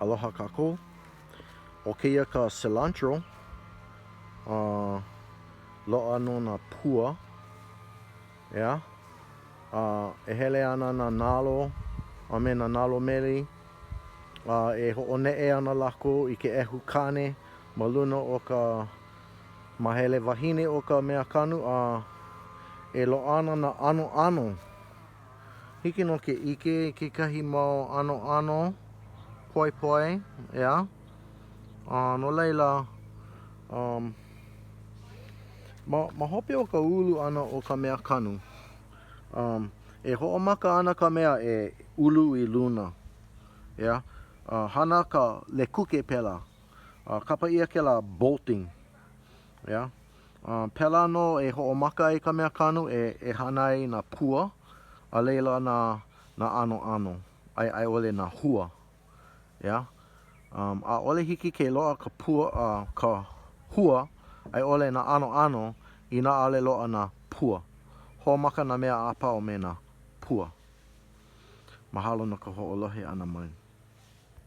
Aloha kākou. O keia ka cilantro, loa no na pua, yeah. E hele ana na nalo, a me na nalo meli, e ho'one'e ana lako I ke ehu kane ma luna o ka mahele wahine o ka mea kanu, e loa ana na ano. Hiki no ke ike kekahi mau ano poi, yeah. No leila, ma hope o ka ulu ana o ka mea kanu. E ho'omaka ana ka mea e ulu I luna, yeah. Hana ka lekuke pela, kapa ia ke la bolting, yeah. Pela no e ho'omaka I ka mea kanu e hana ai na pua, a leila na ano, ai ole na hua, yeah. A ole hiki ke loa ka pua, ka hua, ai ole na ano I na ale loa na pua. Ho'omaka na mea a pao me na pua. Mahalo no ka ho'olohe ana mai.